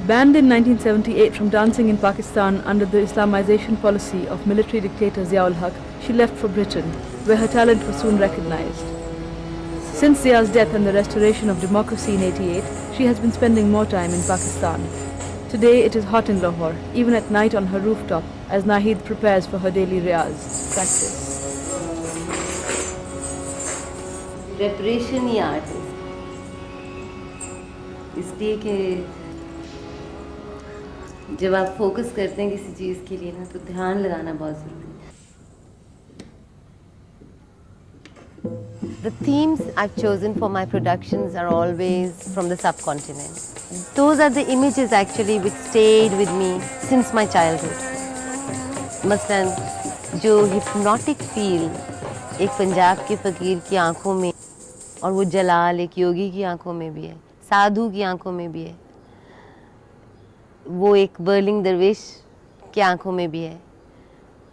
Banned in 1978 from dancing in Pakistan under the Islamization policy of military dictator Zia-ul-Haq, she left for Britain, where her talent was soon recognized. Since Zia's death and the restoration of democracy in 88, she has been spending more time in Pakistan. Today it is hot in Lahore, even at night on her rooftop, as Nahid prepares for her daily riyaz practice. Preparation he art है, इसलिए कि जब आप focus करते हैं किसी चीज़ के लिए ना, तो ध्यान लगाना बहुत ज़रूरी है. The themes I've chosen for my productions are always from the subcontinent. Those are the images actually which stayed with me since my childhood. मसलन जो hypnotic feel एक पंजाब के फ़कीर की आँखों में और वो जलाल एक योगी की आँखों में भी है, साधु की आँखों में भी है, वो एक बर्लिंग दरवेश की आँखों में भी है,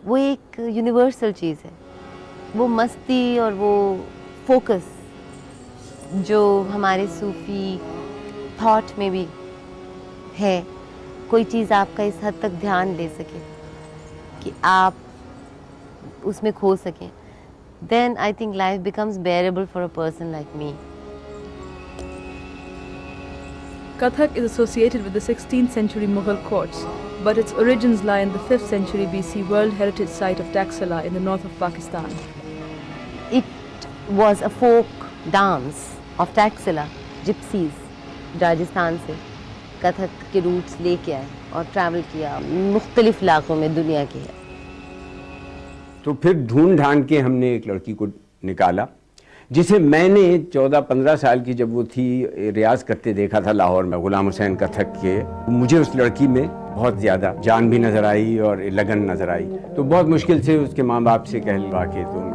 वो एक यूनिवर्सल चीज़ है. वो मस्ती और वो फोकस जो हमारे सूफ़ी थॉट में भी है, कोई चीज़ आपका इस हद तक ध्यान ले सके कि आप उसमें खो सकें, then I think life becomes bearable for a person like me. Kathak is associated with the 16th century Mughal courts, but its origins lie in the 5th century BC World Heritage Site of Taxila in the north of Pakistan. It was a folk dance of Taxila, gypsies, Rajasthan से कथक के roots लेके आए और travel किया मुख्तलिफ इलाकों में दुनिया के. तो फिर ढूंढ ढांढ के हमने एक लड़की को निकाला जिसे मैंने 14-15 साल की जब वो थी रियाज करते देखा था लाहौर में गुलाम हुसैन कथक के. मुझे उस लड़की में बहुत ज़्यादा जान भी नज़र आई और लगन नज़र आई. तो बहुत मुश्किल से उसके माँ बाप से कहलवा के तो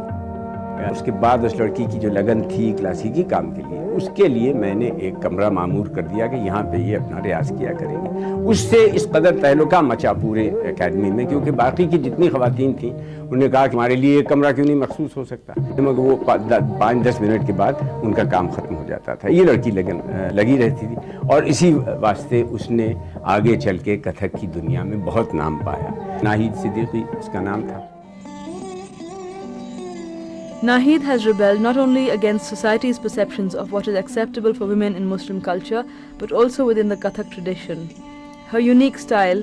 उसके बाद उस लड़की की जो लगन थी क्लासिकी काम के लिए, उसके लिए मैंने एक कमरा मामूर कर दिया कि यहाँ पे ये अपना रियाज किया करेंगे. उससे इस कदर तहलुका मचा पूरे एकेडमी में, क्योंकि बाकी की जितनी ख़वातीन थीं उन्होंने कहा कि हमारे लिए एक कमरा क्यों नहीं मखसूस हो सकता, मगर वो 5-10 मिनट के बाद उनका काम ख़त्म हो जाता था. ये लड़की लगी रहती थी और इसी वास्ते उसने आगे चल के कथक की दुनिया में बहुत नाम पाया. नाहिद सिद्दीकी उसका नाम था. Nahid has rebelled not only against society's perceptions of what is acceptable for women in Muslim culture, but also within the Kathak tradition. Her unique style,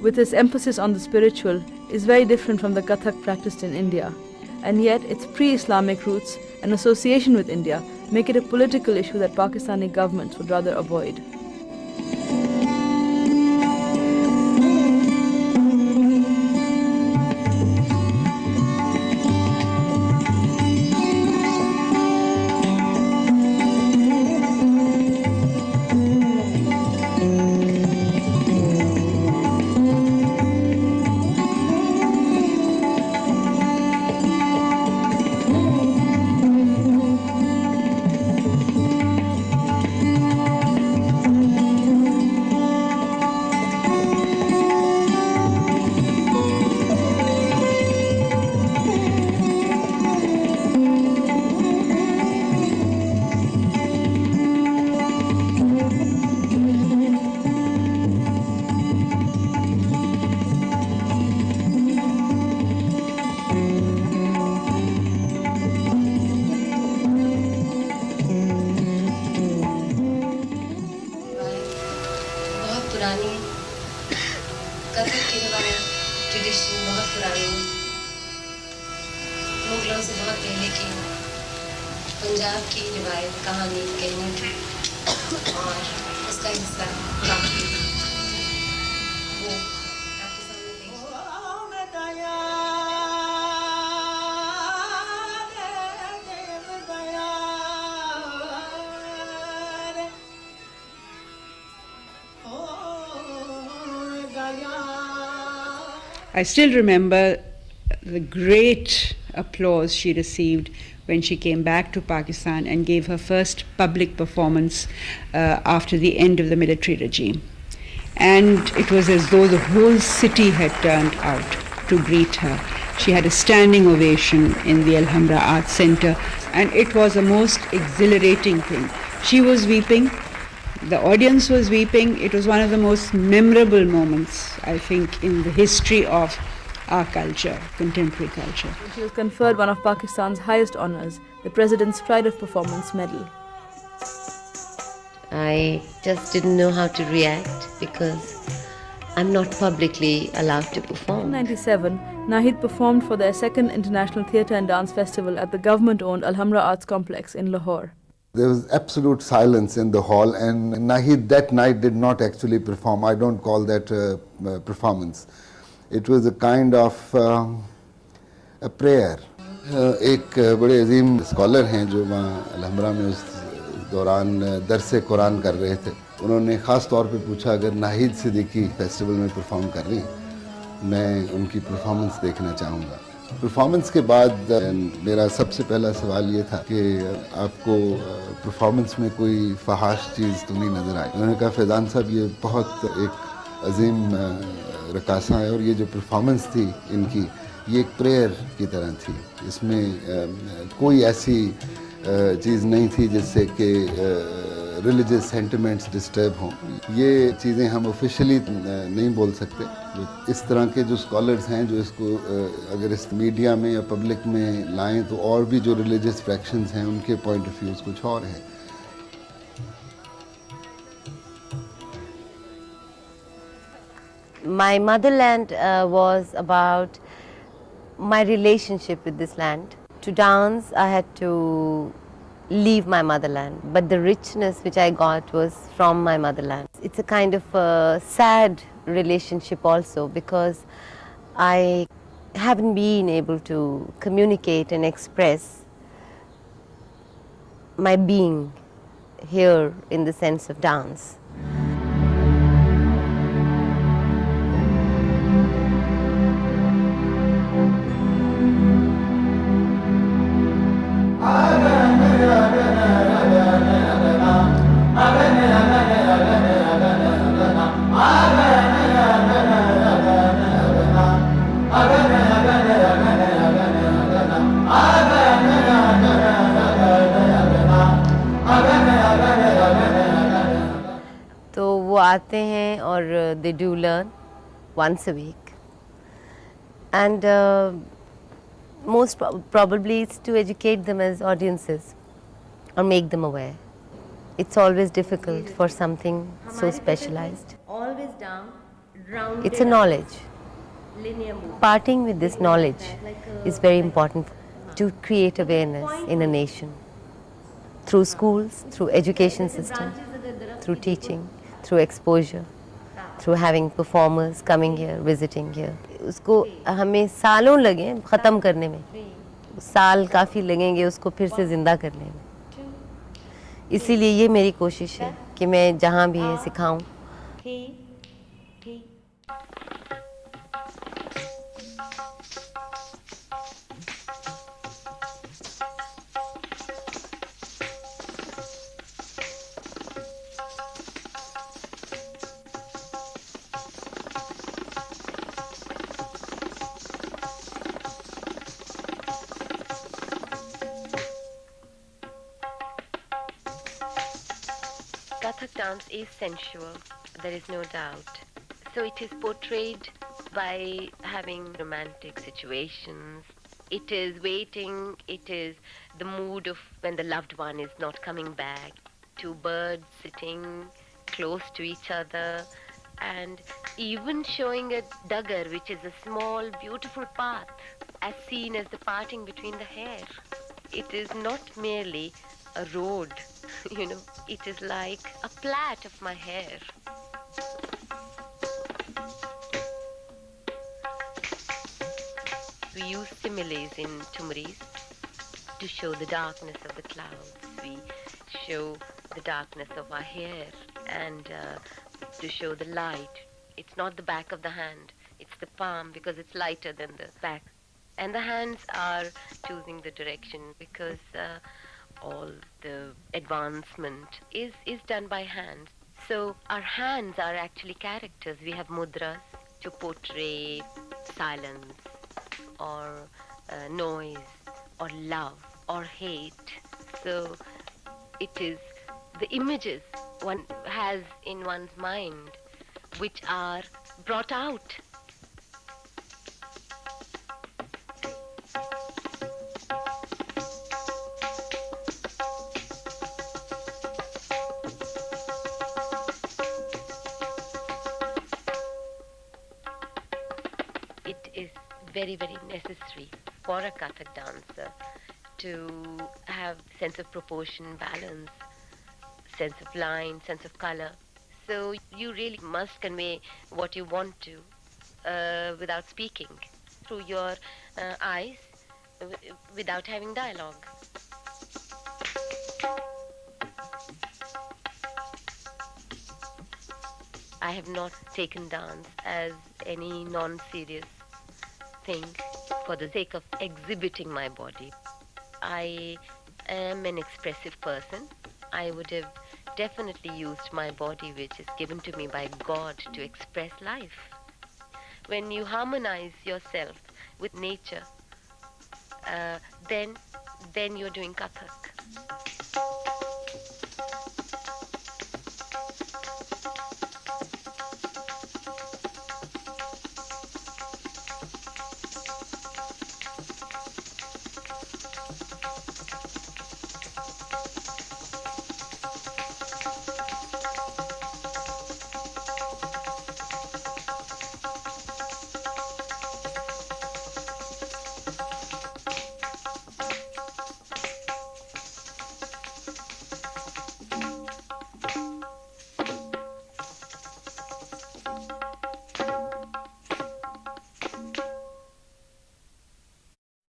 with its emphasis on the spiritual, is very different from the Kathak practiced in India. And yet, its pre-Islamic roots and association with India make it a political issue that Pakistani governments would rather avoid. मुगलों से बहुत पहले की पंजाब की रिवायत कहानी कहनी थी और उसका हिस्सा काफी वो आपके सामने I still remember the great applause she received when she came back to Pakistan and gave her first public performance after the end of the military regime. And it was as though the whole city had turned out to greet her. She had a standing ovation in the Alhambra Arts Center, and it was a most exhilarating thing. She was weeping, The audience was weeping. It was one of the most memorable moments, I think, in the history of our culture, contemporary culture. She was conferred one of Pakistan's highest honours, the President's Pride of Performance Medal. I just didn't know how to react because I'm not publicly allowed to In perform. 1997, Nahid performed for their second International Theatre and Dance Festival at the government-owned Alhambra Arts Complex in Lahore. There was absolute silence in the hall, and Nahid that night did not actually perform. I don't call that a performance. It was a kind of a prayer. एक बड़े अजीम scholar हैं जो वहाँ अलहम्बरा में उस दौरान दरस कुरान कर रहे थे. उन्होंने ख़ास तौर पे पूछा अगर नाहिद सिद्दीकी फेस्टिवल में परफॉर्म कर रही हैं, मैं उनकी परफॉर्मेंस देखना चाहूँगा. परफॉर्मेंस के बाद मेरा सबसे पहला सवाल ये था कि आपको परफॉर्मेंस में कोई फहाश चीज़ तो नहीं नज़र आई. उन्होंने कहा फैज़ान साहब ये बहुत एक अजीम रकासा है और ये जो परफॉर्मेंस थी इनकी ये एक प्रेयर की तरह थी. इसमें कोई ऐसी चीज़ नहीं थी जिससे कि रिलीजियस सेंटिमेंट्स डिस्टर्ब हों. ये चीज़ें हम ऑफिशियली नहीं बोल सकते. इस तरह के जो स्कॉलर्स हैं जो इसको अगर इस मीडिया में या पब्लिक में लाएं तो और भी जो रिलीजियस फ्रैक्शंस हैं उनके पॉइंट ऑफ व्यूज़ कुछ और हैं. My motherland was about my relationship with this land. To dance, I had to leave my motherland, but the richness which I got was from my motherland. It's a kind of a sad relationship also because I haven't been able to communicate and express my being here in the sense of dance. तो वो आते हैं और they do learn once a week, and most probably it's to educate them as audiences or make them aware. It's always difficult for something so specialized. Always down, round. It's a knowledge. Linear move. Parting with this knowledge is very important to create awareness in a nation. Through schools, through education system, through teaching, through exposure, through having performers coming here, visiting here. उसको हमें सालों लगे ख़त्म करने में, साल काफ़ी लगेंगे उसको फिर से ज़िंदा करने में. इसीलिए ये मेरी कोशिश है कि मैं जहाँ भी ये सिखाऊं. Kathak dance is sensual, there is no doubt. So it is portrayed by having romantic situations. It is waiting, it is the mood of when the loved one is not coming back. Two birds sitting close to each other and even showing a dagger, which is a small beautiful path as seen as the parting between the hair. It is not merely a road, it is like a plait of my hair. We use similes in Tumris to show the darkness of the clouds. We show the darkness of our hair and to show the light. It's not the back of the hand, it's the palm because it's lighter than the back. And the hands are choosing the direction because all the advancement is done by hands. So our hands are actually characters. We have mudras to portray silence or noise or love or hate. So it is the images one has in one's mind, which are brought out. It is very, very necessary for a Kathak dancer to have sense of proportion, balance, sense of line, sense of color. So you really must convey what you want to without speaking, through your eyes, without having dialogue. I have not taken dance as any non-serious thing for the sake of exhibiting my body. I am an expressive person. I would have definitely used my body, which is given to me by God, to express life. When you harmonize yourself with nature, then you're doing Katha.